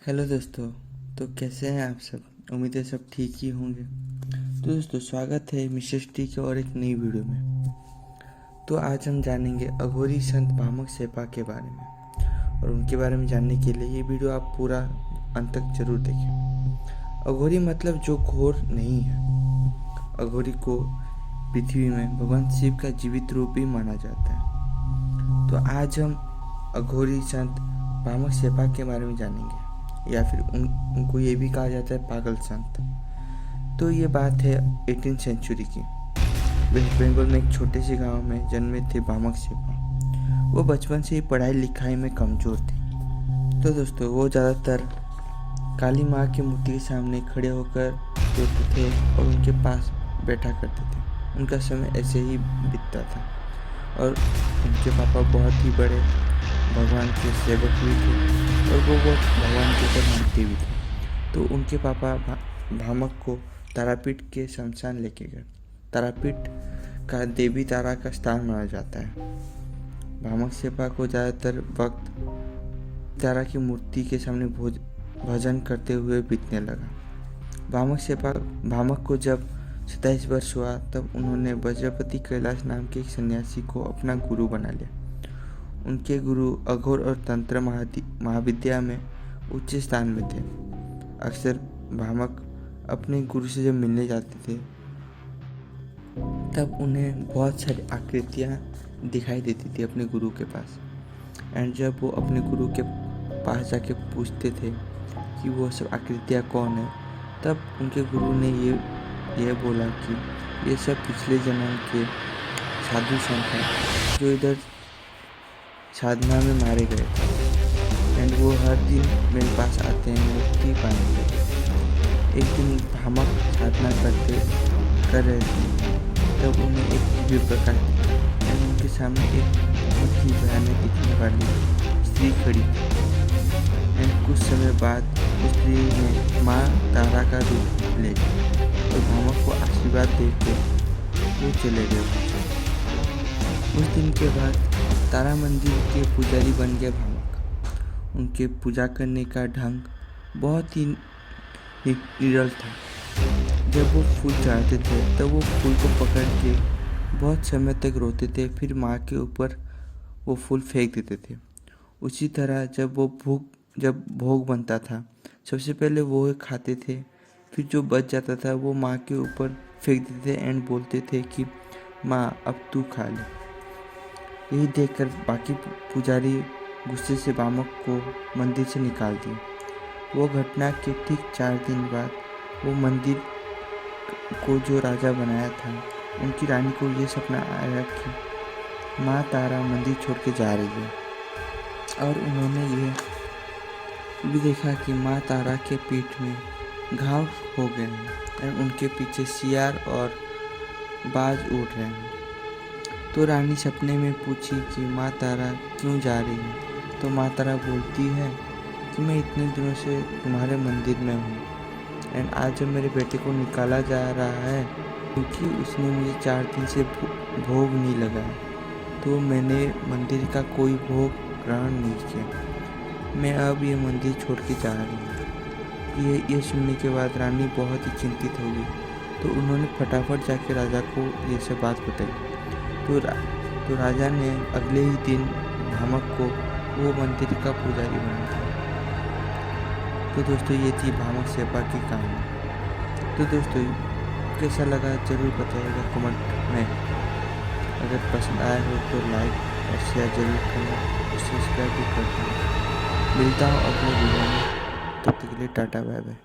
Hello दोस्तों। तो कैसे हैं आप सब? उम्मीद है सब ठीक ही होंगे। तो दोस्तों, स्वागत है मिस्टर टी के और एक नई वीडियो में। तो आज हम जानेंगे अघोरी संत भामक सेपा के बारे में, और उनके बारे में जानने के लिए ये वीडियो आप पूरा अंत तक जरूर देखें। अघोरी मतलब जो घोर नहीं है। अघोरी को पृथ्वी में भगवान शिव का जीवित रूप भी माना जाता है। तो आज हम अघोरी संत भामक सेपा के बारे में जानेंगे, या फिर उनको ये भी कहा जाता है पागल संत। तो ये बात है 18th सेंचुरी की। वेस्ट बंगाल में एक छोटे से गांव में जन्मे थे भामक सेपा। वो बचपन से ही पढ़ाई लिखाई में कमज़ोर थे। तो दोस्तों, वो ज़्यादातर काली माँ की मूर्ति के सामने खड़े होकर रोते थे और उनके पास बैठा करते थे। उनका समय ऐसे ही बीतता था। और उनके पापा बहुत ही बड़े भगवान के सेवक भी थे और वो भगवान के ऊपर मानते भी थे। तो उनके पापा भामक को तारापीठ के शमशान लेके गए। तारापीठ का देवी तारा का स्थान माना जाता है। भामक सेपा को ज़्यादातर वक्त तारा की मूर्ति के सामने भजन करते हुए बीतने लगा। भामक को जब 27 वर्ष हुआ तब उन्होंने वज्रपति कैलाश नाम के एक सन्यासी को अपना गुरु बना लिया। उनके गुरु अघोर और तंत्र महाविद्या में उच्च स्थान में थे। अक्सर भामक अपने गुरु से जब मिलने जाते थे तब उन्हें बहुत सारी आकृतियाँ दिखाई देती थी अपने गुरु के पास। एंड जब वो अपने गुरु के पास जाके पूछते थे कि वो सब आकृतियाँ कौन है, तब उनके गुरु ने ये बोला कि ये सब पिछले जन्म के साधु संत हैं जो इधर साधना में मारे गए थे। एंड वो हर दिन मेरे पास आते हैं मुक्ति पाने के लिए। एक दिन भामक साधना कर रहे थे, तब उन्हें एक दिव्य प्रकाश दिखा। एंड उनके सामने एक बहुत ही भयानक दिखने वाली स्त्री खड़ी थी। एंड कुछ समय बाद उस स्त्री ने माँ तारा का रूप ले लिया और भामक को आशीर्वाद देकर वो चले गए। उस दिन के बाद तारा मंदिर के पुजारी बन गए भामक। उनके पूजा करने का ढंग बहुत ही निरल था। जब वो फूल चढ़ाते थे तब वो फूल को पकड़ के बहुत समय तक रोते थे, फिर माँ के ऊपर वो फूल फेंक देते थे। उसी तरह जब भोग बनता था, सबसे पहले वो खाते थे, फिर जो बच जाता था वो माँ के ऊपर फेंक देते थे एंड बोलते थे कि माँ अब तू खा ले। यही देखकर बाकी पुजारी गुस्से से भामक को मंदिर से निकाल दिए। वो घटना के ठीक 4 दिन बाद वो मंदिर को जो राजा बनाया था, उनकी रानी को ये सपना आया कि माँ तारा मंदिर छोड़ के जा रही है। और उन्होंने ये भी देखा कि माँ तारा के पीठ में घाव हो गए हैं और उनके पीछे सियार और बाज उड़ रहे हैं। तो रानी सपने में पूछी कि माँ तारा क्यों जा रही है। तो माँ तारा बोलती है कि मैं इतने दिनों से तुम्हारे मंदिर में हूँ एंड आज जब मेरे बेटे को निकाला जा रहा है क्योंकि उसने मुझे 4 दिन से भोग नहीं लगाया, तो मैंने मंदिर का कोई भोग ग्रहण नहीं किया। मैं अब ये मंदिर छोड़ के जा रही हूँ। ये सुनने के बाद रानी बहुत ही चिंतित हो गई। तो उन्होंने फटाफट जाके राजा को ये सब बात बताई। तो राजा ने अगले ही दिन भामक को वो मंदिर का पुजारी बना दिया। तो दोस्तों, ये थी भामक सेपा की कहानी। तो दोस्तों, कैसा लगा जरूर बताइएगा कमेंट में। अगर पसंद आया हो तो लाइक और शेयर जरूर करना और सब्सक्राइब भी कर देना। मिलता हूँ अपने वीडियो में, तब तक के लिए टाटा बाय बाय।